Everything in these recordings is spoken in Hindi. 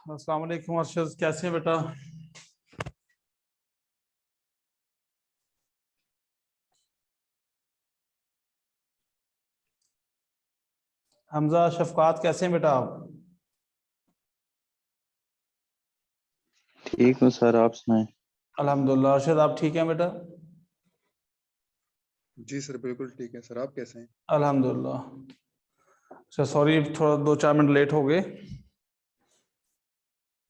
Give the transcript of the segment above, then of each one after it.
अस्सलाम वालेकुम अर्शद, कैसे हैं बेटा? हमजा, शफकात, कैसे हैं बेटा आप? ठीक हूँ सर, आप सुनाएं। अल्हम्दुलिल्लाह। अर्शद, आप ठीक हैं बेटा? जी सर, बिल्कुल ठीक है सर। आप कैसे हैं? अल्हम्दुलिल्लाह। अच्छा, सॉरी, थोड़ा 2-4 मिनट लेट हो गए।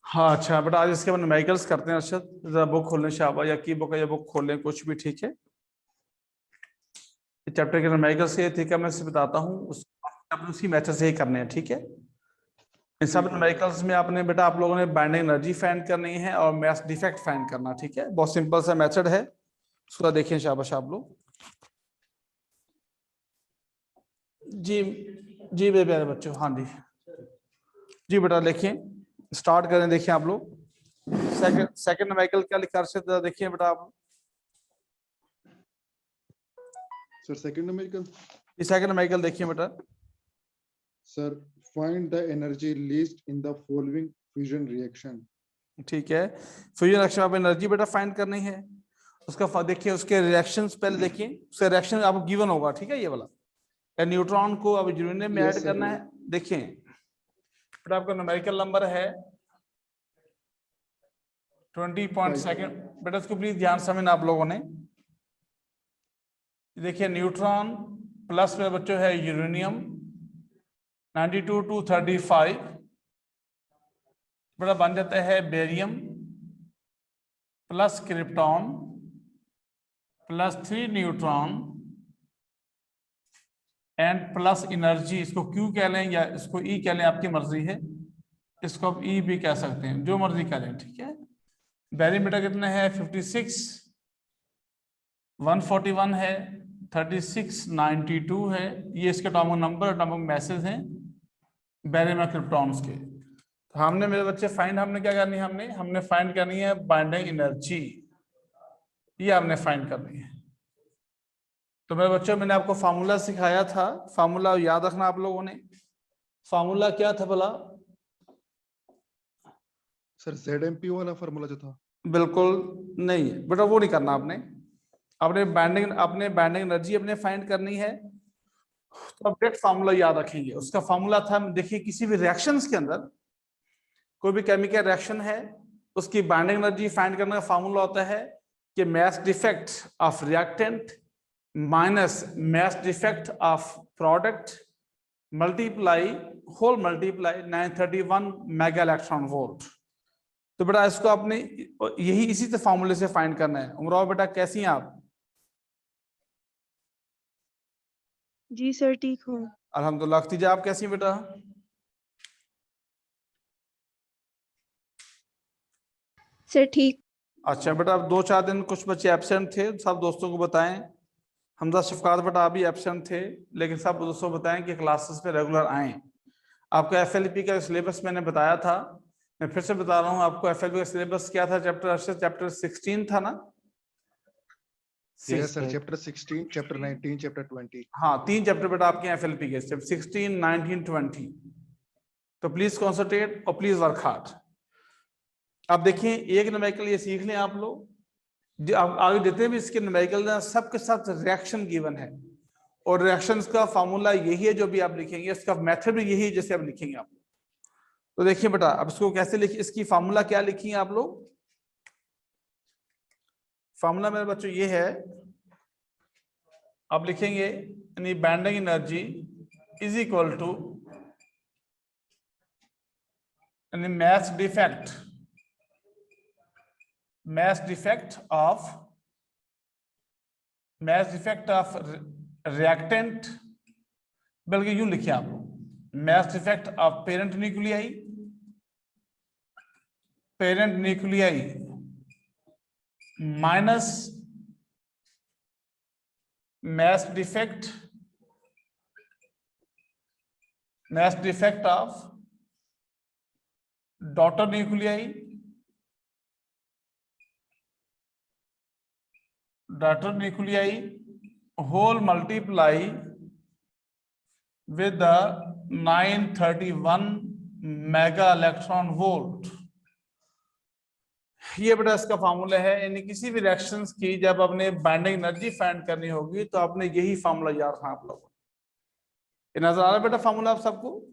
हाँ, अच्छा बेटा, आज इसके बाद न्यूमेरिकल्स करते हैं। अर्शद, जरा बुक खोल लें, शाबा या की बुक है या बुक खोल लें, कुछ भी ठीक है। चैप्टर के न्यूमेरिकल्स ये ठीक है, मैं सिर्फ बताता हूँ, उसी मेथड से ही करने हैं, ठीक है। इन सब न्यूमेरिकल्स में आपने बेटा, आप लोगों ने बाइंडिंग एनर्जी फाइंड करनी है और मास डिफेक्ट फाइंड करना, ठीक है। बहुत सिंपल सा मेथड है, उसको देखिए शाबाश आप लोग। जी जी मेरे प्यारे बच्चों, हाँ जी जी बेटा, देखिए स्टार्ट करें। देखिए आप लोग, सेकंड न्यूमेरिकल क्या लिखा है, देखिए बेटा आप। Sir second numerical. Second numerical देखिए बेटा। Sir, find the energy released in the following fusion reaction. ठीक है, फ्यूजन रिएक्शन आप एनर्जी बेटा फाइंड करनी है। उसका देखिए, उसके रिएक्शंस पहले देखिए, उसका रिएक्शन आपको गिवन होगा, ठीक है, ये वाला। न्यूट्रॉन को अब यूरेनियम में ऐड करना है। देखिए बेटा, आपका न्यूमेरिकल नंबर है 20.2 बेटा, इसको प्लीज ध्यान से समझना आप लोगों ने। देखिए न्यूट्रॉन प्लस में बच्चों है यूरेनियम 92 to 35 बेटा, बन जाता है barium plus krypton plus 3 neutron and plus energy. इसको क्यू कह लें या इसको ई कह लें, आपकी मर्जी है। इसको आप ई भी कह सकते हैं, जो मर्जी कह लें, ठीक है। बेरियम बेटा कितने हैं? 56, 141 है, 36, 92 है। ये इसके एटॉमिक नंबर, एटॉमिक मैसेज हैं बेरियम और क्रिप्टॉन्स के। तो हमने मेरे बच्चे फाइंड, हमने क्या करनी है, हमने फाइंड करनी है बाइंडिंग एनर्जी, ये हमने फाइंड करनी है। तो मेरे बच्चों, मैंने आपको फार्मूला सिखाया था, फार्मूला याद रखना आप लोगों ने। फार्मूला क्या था भला? सर ZMP वाला फार्मूला जो था। बिल्कुल नहीं बेटा, वो नहीं करना आपने। अपने बाइंडिंग एनर्जी अपने फाइंड करनी है, तो अपडेट फार्मूला याद रखेंगे। उसका फार्मूला था, देखिए किसी भी रिएक्शंस के अंदर, कोई भी केमिकल रिएक्शन है, उसकी बाइंडिंग एनर्जी फाइंड करने का फार्मूला होता है कि mass defect of reactant minus mass defect of product multiply 931 mega electron volt. तो बेटा इसको आपने यही इसी से फार्मूले से फाइंड करना है। उमराव बेटा, कैसी हैं आप? जी सर, ठीक हूँ। अल्हम्दुलिल्लाह। अख्तिजा, आप कैसी हैं बेटा? सर ठीक। अच्छा बेटा, अब 2-4 दिन कुछ बच्चे एब्सेंट थे, सब दोस्तों को बताएं। हमजा, शफकात बेटा, आप भी एब्सेंट थे, लेकिन सब दोस्तों को बताएं कि क्लासेस पे रेगुलर आएं। आपका FLP का सिलेबस मैंने बताया था, मैं फिर से बता रहा हूँ आपको। FLP का सिलेबस क्या था? चैप्टर 16 था ना? Yes sir, chapter 16, chapter 19, chapter 20। हाँ, 3 चैप्टर बेटा आपके FLP के, 16, 19, 20। तो प्लीज कॉन्सेंट्रेट और प्लीज वर्क हार्ड। अब देखिए, एक न्यूमेरिकल ये सीख लें आप लोग, जो आगे जितने भी इसके न्यूमेरिकल हैं, सबके साथ रिएक्शन गिवन है, और रिएक्शंस का फार्मूला यही है जो भी आप लिखेंगे, इसका मेथड भी यही है जैसे आप लिखेंगे आप। तो देखिए बेटा, अब इसको कैसे लिखिए, इसकी फार्मूला क्या लिखिए आप लोग? फार्मूला मेरे बच्चों ये है, आप लिखेंगे यानी binding energy is equal to यानी मास डिफेक्ट ऑफ रिएक्टेंट, बल्कि यूं लिखिए आप लोग, मास defect of parent nuclei minus mass defect of daughter nuclei whole multiply with the 931 mega electron volt। ये बेटा इसका फार्मूला है, यानी किसी भी रिएक्शंस की जब आपने बाइंडिंग एनर्जी फाइंड करनी होगी तो आपने यही फार्मूला याद रखना आप लोगों को। ये नजर आ रहा है बेटा फार्मूला आप सबको?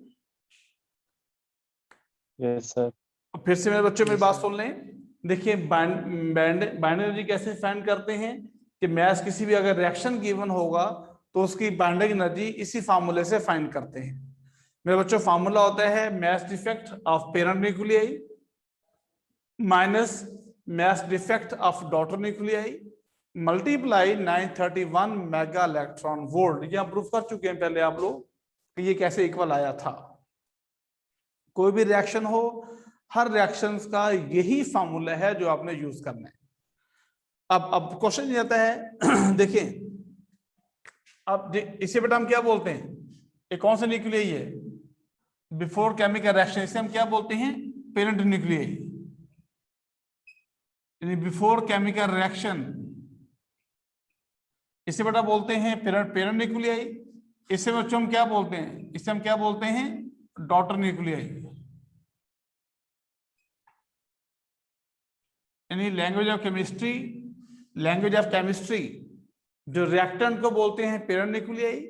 Yes sir. फिर से मेरे बच्चों मेरी Yes, बात sir. सुन लें। देखिए बाइंडिंग एनर्जी कैसे फाइंड करते हैं कि मैथ किसी भी अगर रिएक्शन गिवन होगा तो उसकी बाइंडिंग एनर्जी इसी फार्मूले से फाइंड करते हैं। मेरे बच्चों फार्मूला होता है मास defect of parent nuclei minus mass defect of daughter nuclei multiply 931 mega electron volt. ये आप प्रूफ कर चुके हैं पहले आप लोग कि ये कैसे इक्वल आया था। कोई भी रिएक्शन हो, हर रिएक्शंस का यही फार्मूला है जो आपने यूज करना है। अब क्वेश्चन ये आता है देखिए अब इसे बेटा हम क्या बोलते हैं, ये कौन सा न्यूक्लियाई है? बिफोर केमिकल रिएक्शन, इसे हम क्या बोलते हैं? Parent nuclei. यानी बिफोर केमिकल रिएक्शन इसे बेटा बोलते हैं पेरेंट न्यूक्लियाई। इसे बच्चों हम क्या बोलते हैं? इसे हम क्या बोलते हैं? Daughter nuclei. यानी लैंग्वेज ऑफ केमिस्ट्री जो रिएक्टेंट को बोलते हैं पेरेंट न्यूक्लियाई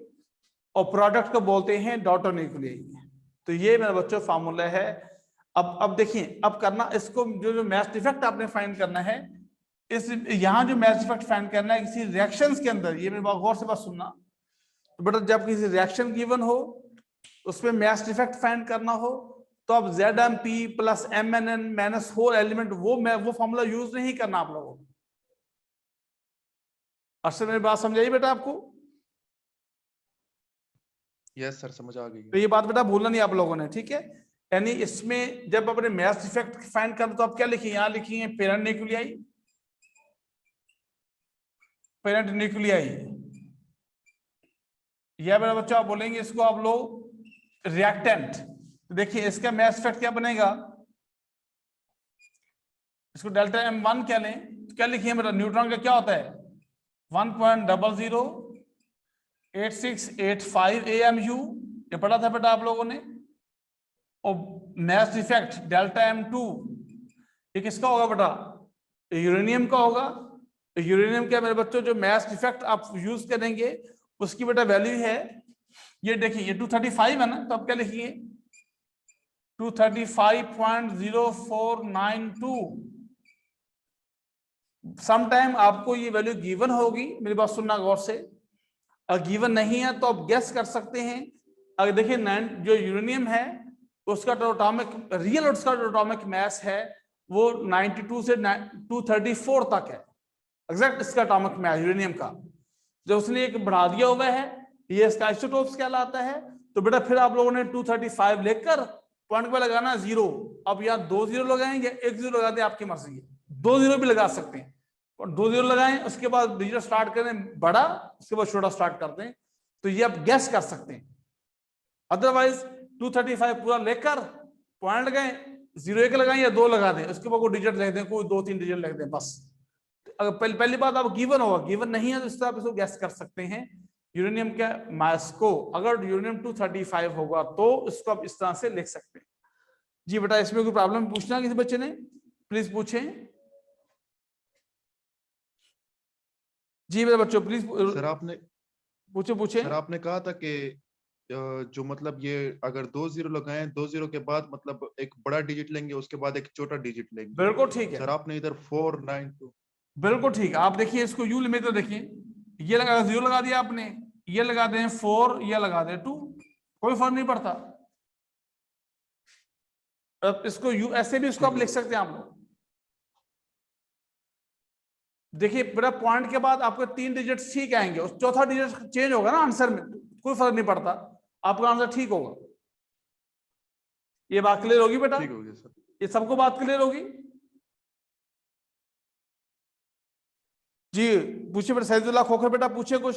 और प्रोडक्ट को बोलते हैं डॉटर न्यूक्लियाई। तो ये मेरे बच्चों फार्मूला है। अब देखिए, अब करना इसको जो मास डिफेक्ट आपने फाइंड करना है, इस यहाँ जो मास डिफेक्ट फाइंड करना है किसी रिएक्शंस के अंदर, ये मेरी बात गौर से बात सुनना। तो बेटा जब किसी रिएक्शन गिवन हो उसमें मास डिफेक्ट फाइंड करना हो तो अब ZMP plus MNN minus whole element वो फॉर्मूला यूज नहीं करना आप लोगों को। अच्छा मेरी बात समझाई बेटा आपको? यस सर, समझ आ गई। तो ये बात बेटा भूलना नहीं आप लोगों ने, ठीक है? यानी इसमें जब अपने मास डिफेक्ट फाइंड करना तो आप क्या लिखिए? यहां लिखिए पेरेंट न्यूक्लियाई, पेरेंट न्यूक्लियाई। यह मेरा बच्चा आप बोलेंगे इसको आप लोग रिएक्टेंट। देखिए इसका मास डिफेक्ट क्या बनेगा? इसको डेल्टा M1 क्या लें तो क्या लिखिए मेरा? न्यूट्रॉन का क्या होता है? 1.008685 AMU, ये पढ़ा था बेटा आप लोगों ने। और मास डिफेक्ट डेल्टा M2 ये किसका होगा बेटा? यूरेनियम का होगा। यूरेनियम का मेरे बच्चों जो मास डिफेक्ट आप यूज करेंगे उसकी बेटा वैल्यू है, ये देखिए ये 235 है ना, तो आप क्या लिखिए? 235.0492। समटाइम आपको ये वैल्यू गिवन होगी, मेरी बात सुनना गौर से। अगर गिवन नहीं है तो आप गेस कर सकते हैं। अगर देखिए जो यूरेनियम है उसका एटॉमिक रियल उसका एटॉमिक मास है वो 92 से 234 तक है एग्जैक्ट इसका एटॉमिक मास यूरेनियम का। जो उसने एक बढ़ा दिया हुआ है ये इसका आइसोटोप्स कहलाता है। तो बेटा फिर आप लोगों ने 235 लेकर पॉइंट पे लगाना 0। अब यहाँ 2 0 लगाएं या 1 0 लगा दें, आपकी मर्जी है। 2 0 भी लगा सकते हैं और 2 0 लगाएं, उसके बाद डिजिट स्टार्ट करें बड़ा, उसके बाद छोटा स्टार्ट करते हैं। तो ये आप गैस कर सकते हैं। अदरवाइज 235 पूरा लेकर पॉइंट गए 0 1 लगाएं या 2 लगा दें, उसके बाद कोई डिजिट लिख दें, कोई 2 3 डिजिट लिख दें बस। अगर पहली बात आप गिवन होगा, गिवन नहीं है तो इस तरह आप इसको गैस कर सकते हैं यूरेनियम के मास को। अगर यूरेनियम 235 होगा तो इसको आप इस तरह से लिख सकते हैं। जी बेटा इसमें कोई प्रॉब्लम पूछना किसी बच्चे ने? प्लीज पूछें। जी मेरे बच्चों प्लीज सर आपने पूछे। सर आपने कहा था कि जो मतलब ये अगर 2 0 लगाएं, 2 0 के बाद मतलब एक बड़ा डिजिट लेंगे, उसके बाद एक छोटा डिजिट लेंगे। बिल्कुल ठीक है सर, आपने इधर 492। बिल्कुल ठीक है। आप देखिए इसको यू लिमिट तो देखिए, ये लगा 0 लगा दिया आपने, ये लगा दें 4, ये लगा दें 2, कोई फर्क नहीं पड़ता। अब इसको यू ऐसे भी इसको आप लिख सकते हैं आप लोग। देखिए बड़ा पॉइंट के बाद आपके 3 डिजिट ठीक आएंगे, उस चौथा डिजिट चेंज होगा ना आंसर में, कोई फर्क नहीं पड़ता, आपका आंसर ठीक होगा। ये बात क्लियर होगी बेटा? ठीक हो गया सर। ये सबको बात क्लियर होगी? जी पूछिए बेटा, सैदुल्लाह खोखर बेटा पूछिए कुछ।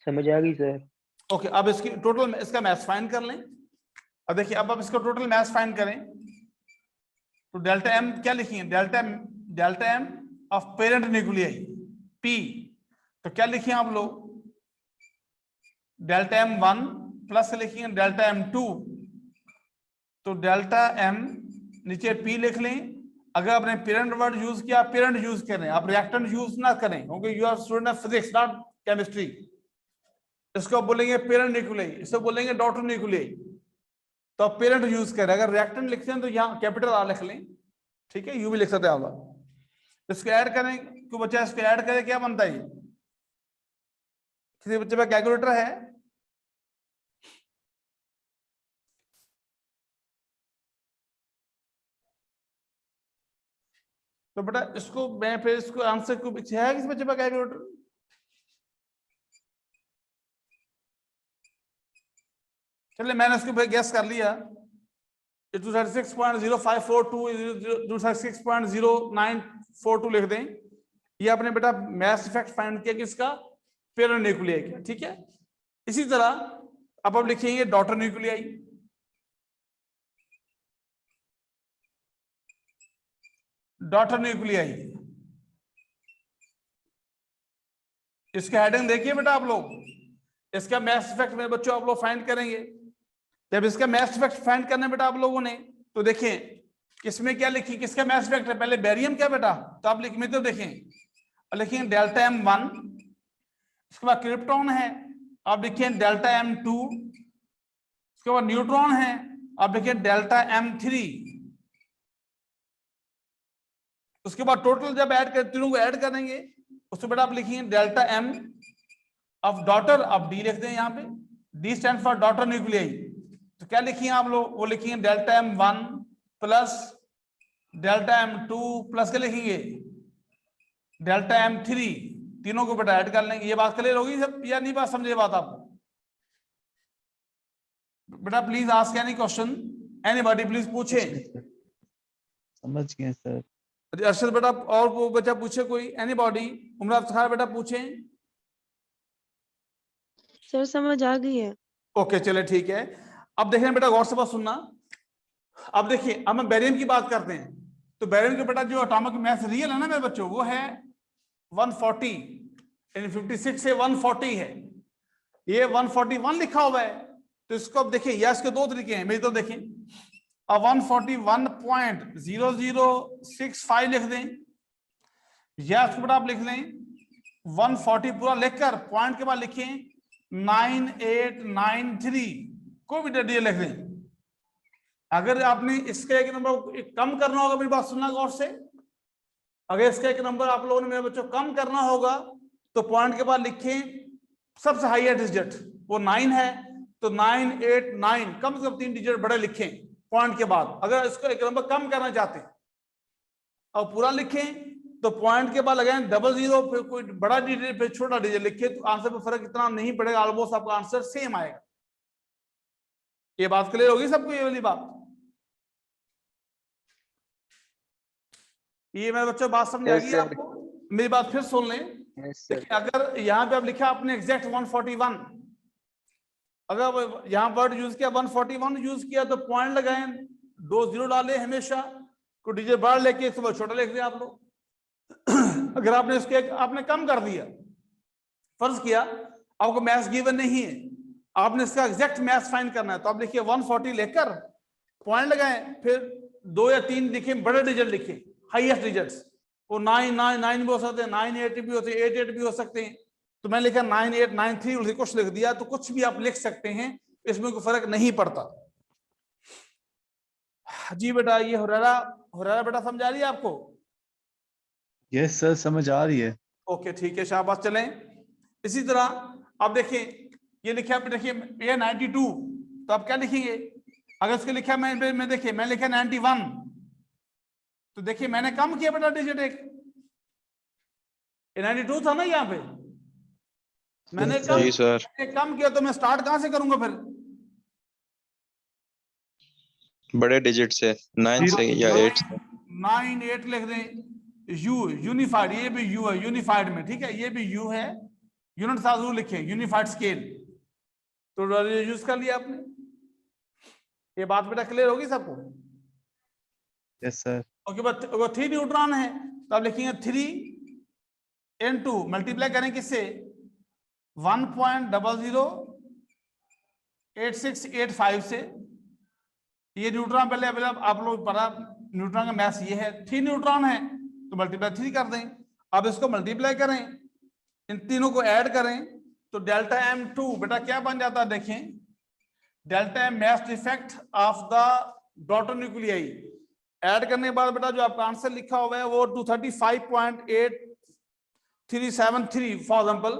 समझ आ गई सर। ओके अब इसकी टोटल इसका मैथ्स फाइंड कर लें। अब देखिए अब इसका टोटल मैथ्स फाइंड करें तो डेल्टा एम क्या लिखिए? Delta M of parent nuclei P, तो क्या लिखिए आप लोग? डेल्टा एम 1 प्लस लिखिए डेल्टा एम 2, तो डेल्टा एम नीचे पी लिख लें। अगर आपने पेरेंट वर्ड यूज किया, पेरेंट यूज करें, आप रिएक्टेंट यूज ना करें, क्योंकि you are student of physics not chemistry. इसको बोलेंगे पेरेंट न्यूक्लियाई, इसको बोलेंगे डॉटर न्यूक्लियाई। तो आप पेरेंट यूज करें। अगर रिएक्टेंट लिखते हैं तो यहाँ कैपिटल आर लिख लें, ठीक है, यू भी लिख सकते हैं आप लोग। इसको ऐड करें, क्यों बच्चा इसको ऐड करें, क्या बनता है? किसी बच्चे पे कैलकुलेटर है? तो बेटा इसको मैं फिर इसको आंसर को पीछे है किस बच्चे पे कैलकुलेटर? चलिए मैंने इसको गैस कर लिया, 236.0542 236.0942 लिख दें। ये आपने बेटा मैथ इफेक्ट फाइंड किया किसका? पेरेंट न्यूक्लियाई का, ठीक है। इसी तरह अब आप लिखेंगे डॉटर न्यूक्लियाई। डॉटर न्यूक्लियाई, इसका हेडिंग देखिए बेटा आप लोग। इसका मैथ इफेक्ट में बच्चों आप लोग फाइंड करेंगे। जब इसका मैथ इफेक्ट फाइंड करना बेटा आप लोगों ने, तो देखें किसमें क्या लिखी, किसका मैथ इफेक्ट है। पहले बेरियम क्या बेटा, तो आप लिख में तो देखें, लिखेंगे डेल्टा M1। इसके बाद क्रिप्टॉन है, आप लिखिए डेल्टा M2। इसके बाद न्यूट्रॉन है, आप लिखिए डेल्टा M3। उसके बाद टोटल जब ऐड कर, तीनों को ऐड करेंगे, उसमें बेटा आप लिखेंगे डेल्टा M ऑफ डॉटर, अब D लिख दें यहाँ पे, D stand for daughter nuclei. तो क्या लिखिए आप लोग, वो लिखेंगे delta M1 plus delta M2 plus क्या लिखेंगे, डेल्टा M3। तीनों को बेटा ऐड कर लेंगे। ये बात क्लियर होगी सब या नहीं? बात समझे बात आपको? बेटा please ask any question, anybody please पूछे। समझ गए सर। अर्शद बेटा और वो बच्चा पूछे कोई, एनीबॉडी? उमरा खान बेटा पूछे। सर समझ आ गई है। ओके चले ठीक है। अब देखिए बेटा गौर से बात सुनना। अब देखिए अब हम बेरियम की बात करते हैं। तो बेरियम के बेटा जो एटॉमिक मास रियल है ना मेरे बच्चों, वो है 140, यानी 56 से 140 है। ये 141 लिखा हुआ है। तो इसको अब देखिए, या इसके दो तरीके हैं, मेरी तो देखें। अब 141.0065 लिख दें, या इसको बेटा आप लिख लें 140 पूरा लिखकर पॉइंट के बाद लिखें 9893, कोई भी डिटेल लिख दें। अगर आपने इसका एक नंबर कम करना होगा, मेरी बात सुनना गौर से, अगर इसका एक नंबर आप लोगों ने मेरे बच्चों कम करना होगा, तो पॉइंट के बाद लिखें सबसे हाईएस्ट डिजिट, वो 9 है, तो 989, कम से कम 3 डिजिट बड़े लिखें पॉइंट के बाद। अगर इसको एक नंबर कम करना चाहते हैं और पूरा लिखें, तो पॉइंट के बाद लगाएं 00, फिर कोई बड़ा डिजिट फिर छोटा डिजिट लिखे, तो आंसर में फर्क इतना नहीं पड़ेगा, ऑलमोस्ट आपका आंसर सेम आएगा। ये बात क्लियर होगी सबको? ये वाली बात, ये मेरे बच्चों बात समझ आ गई आपको? मेरी बात फिर सुन लें। अगर यहाँ पे आप लिखा आपने एग्जैक्ट 141, अगर यहाँ वर्ड यूज किया 141 यूज किया, तो पॉइंट लगाएं, 2 0 डाले हमेशा, को डिजिट बड़ा लेके सुबह छोटा लिख दिया आप लोग। अगर आपने इसके आपने कम कर दिया, फर्ज किया आपको मैथ्स गिवन नहीं है, आपने इसका एग्जैक्ट मैथ्स फाइंड करना है, तो आप लिखिए 140 लेकर पॉइंट लगाएं, फिर 2 या 3 लिखे, बड़े डिजिट लिखे, हाईएस्ट डिजिट्स, वो 999 भी हो सकते हैं, 98 भी होते हैं, 88 भी हो सकते हैं। तो मैंने लिखा 9893 कुछ लिख दिया, तो कुछ भी आप लिख सकते हैं, इसमें कोई फर्क नहीं पड़ता। जी बेटा, ये हुरैरा बेटा समझ आ रही है आपको? यस सर, समझ आ रही है। ओके ठीक है, शाबाश। चलें इसी तरह आप देखें, ये लिखा आप देखिए ये 92, तो आप क्या लिखेंगे? अगर इसके लिखा मैं देखिए मैं लिखा 91, तो देखिए मैंने कम किया बेटा डिजिट एक, 92 था ना यहाँ पे, मैंने कम किया, तो मैं स्टार्ट कहां से करूंगा फिर? बड़े डिजिट से, 9 से या 8 से। 9 8 लिख दें। यू यूनिफाइड, ये भी यू है यूनिफाइड में, ठीक है, ये भी यू है, यूनिट साथ जरूर लिखे, यूनिफाइड स्केल, तो यूज कर लिया आपने। ये बात बेटा क्लियर होगी सबको? Yes sir. Okay, but 3 neutron है, तो आप लिखेंगे 3 into मल्टीप्लाई करें किससे? 1.008685 से। ये न्यूट्रॉन पहले आप लोग पढ़ा न्यूट्रॉन का मास ये है, 3 न्यूट्रॉन है तो मल्टीप्लाई 3 कर दें। अब इसको मल्टीप्लाई करें, इन तीनों को ऐड करें तो डेल्टा M2 बेटा क्या बन जाता है, देखें delta M mass defect of the daughter nuclei. Add करने के बाद बेटा जो आपका आंसर लिखा हुआ है वो 235.8373 फॉर एग्जाम्पल,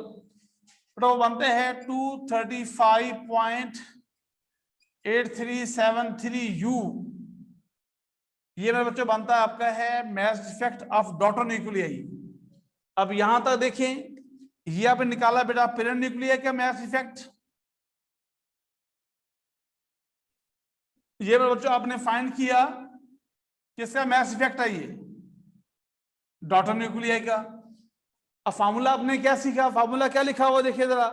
बेटा वो बनते हैं 235.8373 U। ये मेरे बच्चों बनता है आपका है मास डिफेक्ट ऑफ डॉटर न्यूक्लियाई। अब यहां तक देखें, ये आपने निकाला बेटा पेरेंट न्यूक्लियाई का मास डिफेक्ट, ये मेरे बच्चों आपने फाइंड किया किसका मास डिफेक्ट है, ये डॉटर न्यूक्लियाई का। अब फार्मूला आपने क्या सीखा, फार्मूला क्या लिखा हुआ देखिए जरा,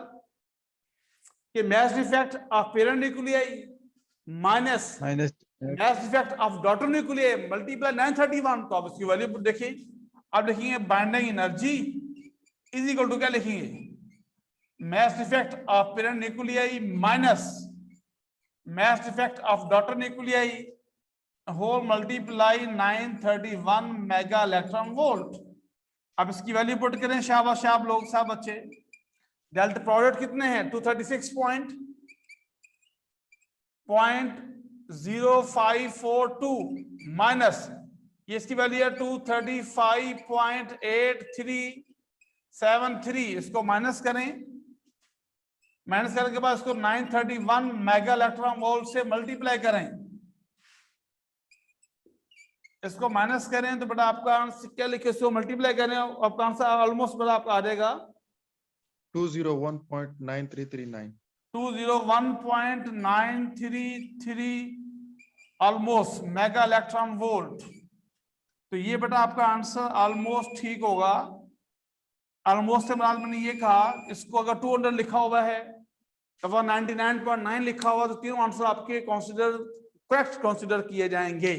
कि mass defect of parent nuclei minus minus mass defect of daughter nuclei multiply 931। तो आप इसकी वैल्यू देखिए, आप लिखेंगे binding energy is equal to क्या लिखेंगे, mass defect of parent nuclei minus mass defect of daughter nuclei whole multiply 931 mega electron volt. अब इसकी वैल्यू पुट करें, शाबाश आप लोग सब बच्चे। डेल्टा प्रोडक्ट कितने हैं 236.0542 माइनस ये इसकी वैल्यू है 235.8373, इसको माइनस करें, माइनस करने के बाद इसको 931 मेगा इलेक्ट्रॉन वोल्ट से मल्टीप्लाई करें, इसको माइनस करें तो बेटा आपका आंसर क्या लिखे, इसको मल्टीप्लाई करें आपका आंसर ऑलमोस्ट बेटा आपका आ जाएगा 201.9339 201.933 ऑलमोस्ट मेगा इलेक्ट्रॉन वोल्ट। तो ये बेटा आपका आंसर ऑलमोस्ट ठीक होगा। ऑलमोस्ट से मैंने ये कहा, इसको अगर 200 लिखा हुआ है अगर 99.9 लिखा हुआ तो तीनों आंसर आपके करेक्ट कंसिडर किए जाएंगे।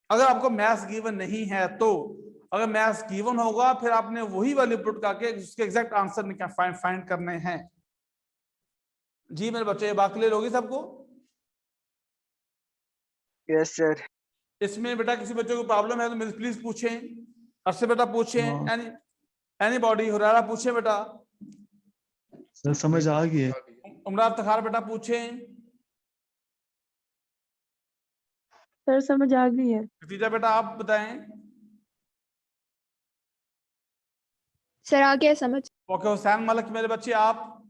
अगर आपको मैथ्स गिवन नहीं है तो, अगर मैथ्स गिवन होगा फिर आपने वही वैल्यू पुट करके उसके एग्जैक्ट आंसर फाइंड करने हैं। जी मेरे बच्चे, ये बात क्लियर होगी सबको? Yes sir. इसमें बेटा किसी बच्चे को प्रॉब्लम है तो मुझे प्लीज पूछें, अर्से बेटा पूछें, एनीबॉडी हुरारा पूछे बेटा, सर समझ आ गई है। उमराव तखार बेटा पूछें, सर समझ आ गई है। खतीजा बेटा आप बताएं। सर आ गया समझ। ओके हुसैन मलिक मेरे बच्चे आप।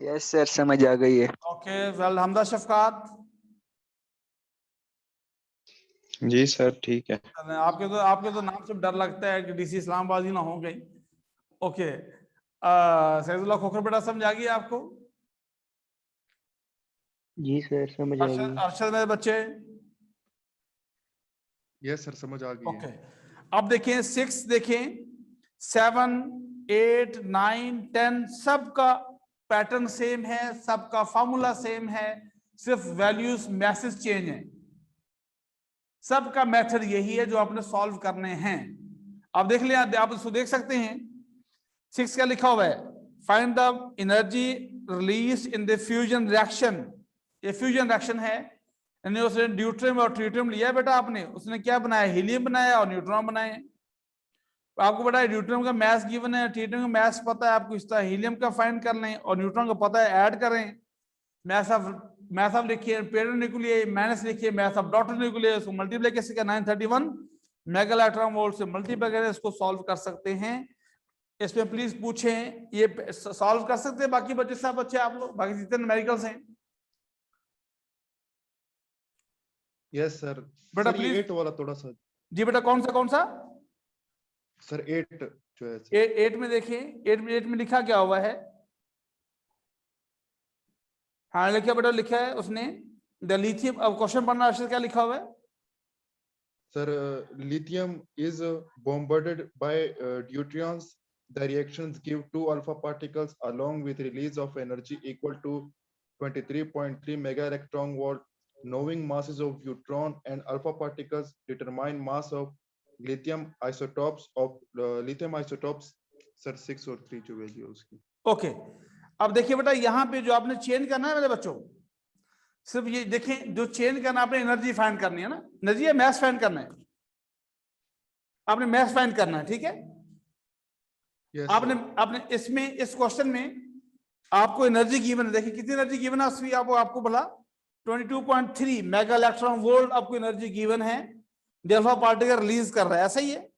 यस सर समझ आ गई है। ओके वेल हमदा शफकात। जी सर ठीक है। आपके तो नाम से डर लगता है कि डीसी इस्लामाबाद ही ना हो गई। ओके सैदुल्लाह खोखर बेटा समझ आ गई आपको? जी सर समझ आ गई। अरशद मेरे बच्चे? यस सर समझ आ गई ओके है। अब देखें 6 देखें 7 8 9 10 सबका पैटर्न सेम है, सबका फॉर्मूला सेम है, सिर्फ वैल्यूज मैसेज चेंज है। सबका मेथड यही है जो आपने सॉल्व करने हैं। अब देख लिया, आप इसको देख सकते हैं 6 का लिखा हुआ है find the energy release in the fusion reaction. ये फ्यूजन रिएक्शन है, यानी उसने ड्यूट्रियम और ट्रिटियम लिया बेटा आपने, उसने क्या बनाया, हीलियम बनाया और न्यूट्रॉन बनाए। आपको पता है ड्यूट्रियम का मास गिवन है, ट्रिटियम का मास पता है आपको, इस तरह हीलियम का फाइंड कर लें और न्यूट्रॉन का पता है, ऐड करें। मास ऑफ लिखिए पेरेंट न्यूक्लियाई, माइनस लिखिए मास ऑफ डॉटर न्यूक्लियाई, उसको मल्टीप्लाई कैसे किया 931 मेगा इलेक्ट्रॉन वोल्ट से मल्टीप्लाई करें, इसको सॉल्व कर सकते हैं। इसमें प्लीज पूछें, ये सॉल्व कर सकते हैं बाकी बच्चे, सब बच्चे आप लोग बाकी जितने न्यूमेरिकल्स हैं? Yes sir. बेटा सर प्लीज। ये 8 वाला थोड़ा सा। जी बेटा कौन सा? सर 8 जो है 8 में देखिए, 8 में लिखा क्या हुआ है? हाँ लिखा बेटा, लिखा है उसने द लिथियम। अब क्वेश्चन पढ़ना अक्षर क्या लिखा हुआ है? Sir, lithium is bombarded by deuteriums. The reactions give 2 alpha particles along with release of energy equal to 23.3 mega electron volt. Knowing masses of neutron and alpha particles determine mass of lithium isotopes of lithium isotopes. Sir 6 और 3 जो वैल्यू उसकी। ओके अब देखिए बेटा, यहाँ पे जो आपने चेंज करना है मेरे बच्चों, सिर्फ ये देखें, जो चेंज करना आपने एनर्जी फाइंड करनी है ना, एनर्जी या मैस फाइंड करना है, आपने मैस फाइंड करना है, ठीक है। Yes, आपने sir. आपने इसमें इस क्वेश्चन में आपको एनर्जी गिवन है, देखिए कितनी एनर्जी गिवन है उसमें आपको बोला 22.3 मेगा इलेक्ट्रॉन वोल्ट आपको एनर्जी गिवन है, डेल्टा पार्टिकल रिलीज कर रहा है, ऐसा ही है,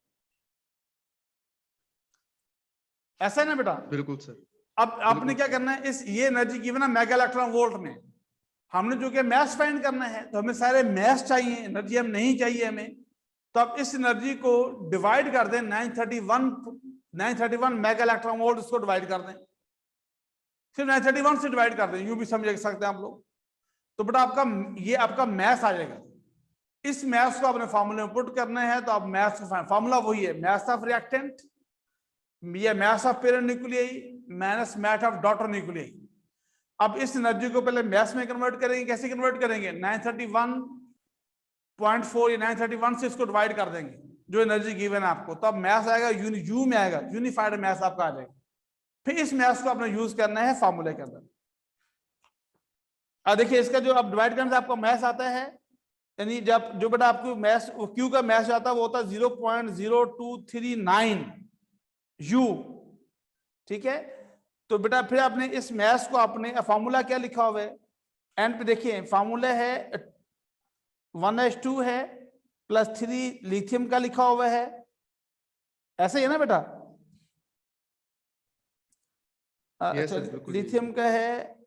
ऐसा है ना बेटा। बिल्कुल सर। अब आपने क्या करना है, इस ये एनर्जी गिवन है मेगा इलेक्ट्रॉन वोल्ट में, हमने जो कि मैस फाइंड करना है, तो हमें सारे मैस चाहिए, एनर्जी हम नहीं चाहिए हमें, तो आप इस एनर्जी को डिवाइड कर दें 931 मेगा इलेक्ट्रॉन वोल्ट, इसको डिवाइड कर दें, फिर 931 से डिवाइड कर दें, यूं भी समझ सकते हैं आप लोग। तो बेटा आपका ये आपका मैस आ जाएगा, इस मैस को आपने फार्मूले में पुट करना है, तो आप मैस का फार्मूला वही है, मैस ऑफ रिएक्टेंट ये mass of parent nuclei minus mass of daughter nuclei. अब इस एनर्जी को पहले मैस में कन्वर्ट करेंगे, कैसे कन्वर्ट करेंगे, 931.4 या 931 से इसको डिवाइड कर देंगे जो एनर्जी गिवन है आपको, तो अब मैस आएगा यू में आएगा, यूनिफाइड मैस आपका आ जाएगा। फिर इस मैस को आपने यूज करना है फार्मूले के अंदर। अब देखिए इसका जो अब डिवाइड करने से आपका मैस आता है, यानी जब जो बेटा आपको मैस क्यू का मैस आता है वो होता है 0.0239 यू, ठीक है। तो बेटा फिर आपने इस मैस को आपने फार्मूला क्या लिखा हुआ है एंड पे देखिए, फार्मूला है 1s2 है प्लस 3 लिथियम का लिखा हुआ है, ऐसे ही है ना बेटा। Yes, अच्छा sir, बिल्कुल लिथियम का है,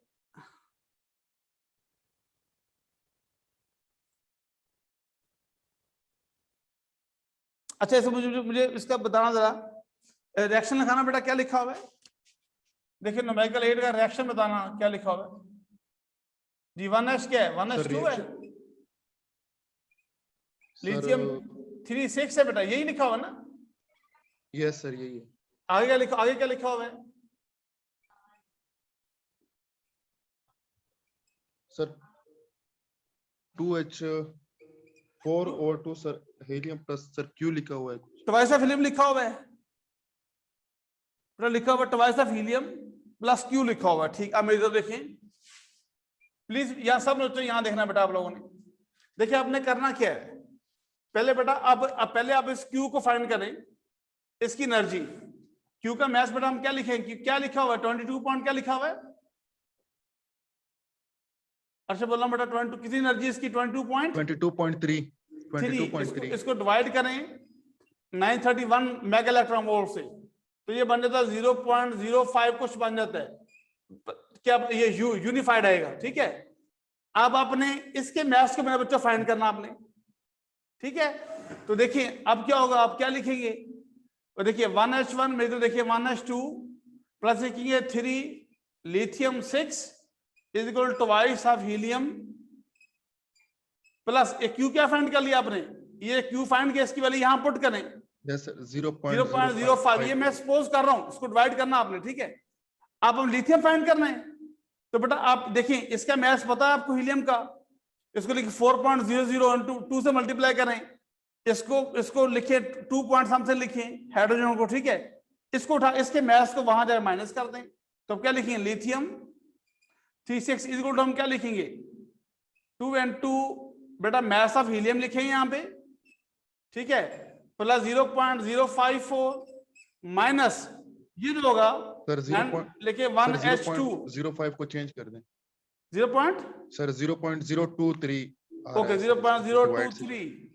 अच्छा ऐसे मुझे इसका बताना जरा, रिएक्शन लिखाना बेटा, क्या लिखा हुआ है, देखिए न्यूमेरिकल एड का रिएक्शन बताना क्या लिखा हुआ है जी। 1s क्या है, 1s2 है, लिथियम 3 6 है बेटा, यही लिखा हुआ ना। यस सर, यही है। आगे क्या लिखा, आगे क्या लिखा हुआ है sir 2H4O2 sir, helium plus sir Q लिखा हुआ है। ट्वाइस ऑफ हीलियम लिखा हुआ है बेटा, लिखा हुआ twice of helium plus Q लिखा हुआ है, ठीक। अब मेरी तरफ देखें प्लीज, यहाँ सब नोट यहाँ देखना बेटा आप लोगों ने। देखिए आपने करना क्या है, पहले बेटा अब पहले आप इस क्यू को फाइंड करें, इसकी एनर्जी क्यू का मैस बेटा हम क्या लिखेंगे, क्या लिखा हुआ है 22 पॉइंट, क्या लिखा हुआ है, अच्छा बोलना बेटा 22 कितनी एनर्जी इसकी 22.3 इसको डिवाइड करें 931 मेगा इलेक्ट्रॉन वोल्ट से, तो ये बन जाता है 0.05 कुछ बन जाता है, क्या ये यूनिफाइड आएगा, ठीक है। अब आपने इसके मैथ्स को मेरे बच्चों फाइंड करना आपने, ठीक है। तो देखिए अब क्या होगा, आप क्या लिखेंगे, तो देखिए 1H1 में, तो देखिए 1H2 प्लस लिखेंगे 3 lithium 6 is equal to twice of helium plus एक क्यू, क्या फाइंड कर लिया आपने, ये क्यू फाइंड किया, इसकी वैल्यू यहां पुट करें 0.05, ये मैं सपोज कर रहा हूं, इसको डिवाइड करना आपने, ठीक है। अब हम लिथियम फाइंड करना है, तो बेटा आप देखिए इसका मैथ्स पता है आपको हीलियम का, इसको लिखिए 4.00 2 से मल्टीप्लाई करें, इसको लिखिए 2 पॉइंट समथिंग लिखिए हाइड्रोजन को, ठीक है। इसको उठा, इसके मैथ्स को वहां जाए माइनस कर दें, तो क्या लिखेंगे लिथियम 36 इज इक्वल टू हम क्या लिखेंगे 2 and 2 बेटा मैथ्स ऑफ हीलियम लिखेंगे यहाँ पे, ठीक है, प्लस 0.054 माइनस ये जो होगा सर लिखिए 1H2 0.05 को चेंज कर दें 0. सर 0.023 ओके 0.023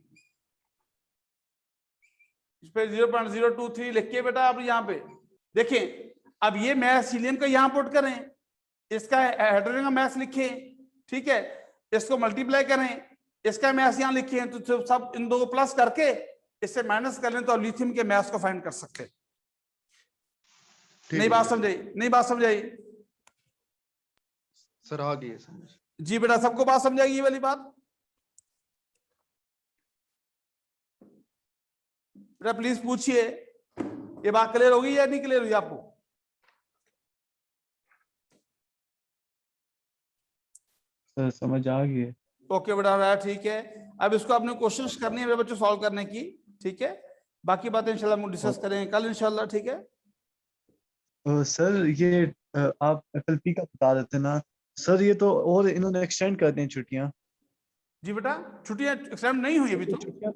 इस पे 0.023 लिख के बेटा आप यहाँ पे देखिए, अब ये मैथ्स हीलियम का यहाँ पुट करें, इसका हाइड्रोजन का मैथ्स लिखें, ठीक है, इसको मल्टीप्लाई करें, इसका मैथ्स यहाँ लिखे, तो सब इन दो को प्लस करके इससे माइनस कर लें, तो लिथियम के मैथ्स को फाइंड कर सकते हैं। नहीं बात समझाई, नहीं बात समझाई सर, आ गई समझ जी बेटा, सबको बात समझाएगी ये वाली बात बेटा, प्लीज पूछिए ये बात क्लियर होगी या नहीं क्लियर हुई आपको। सर समझ आ गई है। ओके बेटा ठीक है, अब इसको आपने कोशिश करनी है मेरे बच्चों सॉल्व करने की, ठीक है। बाकी बातें इंशाल्लाह हम डिस्कस करेंगे कल इंशाल्लाह, ठीक है। सर ये आप FLP का बता देते ना, सर ये तो और इन्होंने एक्सटेंड कर दी छुट्टियां। जी बेटा, छुट्टियां एक्सटेंड नहीं हुई अभी तो। छुट्टियां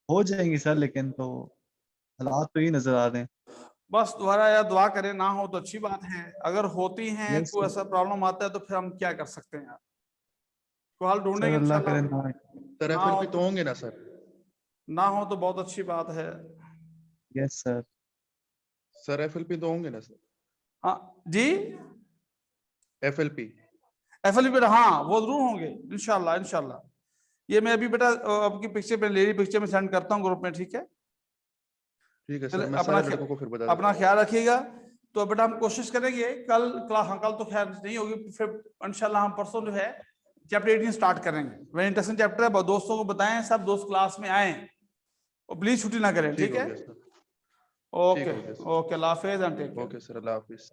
हो जाएंगी सर, लेकिन तो हालात तो ये नजर आ रहे हैं। बस दोबारा यार दुआ करें, ना हो तो अच्छी बात है, अगर होती हैं Yes, कोई sir. ऐसा प्रॉब्लम आता है तो फिर हम क्या कर सकते हैं यार, कोई हल सर ढूंढेंगे अल्लाह इंशाल्लाह। करे ना। सर हाँ, FLP तो होंगे ना सर? ना हो तो बहुत अच्छी बात है। Yes sir. सर FLP तो होंगे ना सर? हाँ जी, FLP एफएलपी बेटा, हाँ वो जरूर होंगे इंशाल्लाह इंशाल्लाह। ये मैं अभी बेटा आपकी पिक्चर पे ले रही पिक्चर में सेंड करता हूँ ग्रुप में, ठीक है? ठीक है चलिए, सर, मैं अपना सारे लड़कों को फिर बता अपना दूंगा। ख्याल रखिएगा। तो बेटा हम कोशिश करेंगे कल क्लास, हाँ कल तो खैर नहीं होगी, फिर इंशाल्लाह हम परसों जो है चैप्टर 18 स्टार्ट करेंगे। वेरी इंटरेस्टिंग चैप्टर है, दोस्तों को बताएं, सब दोस्त क्लास में आए और प्लीज छुट्टी ना करें, ठीक ठीक हो है? गया सर। ओके ठीक हो गया सर। ओके, अल्लाह हाफिज़ and take care. Okay sir, अल्लाह हाफिज।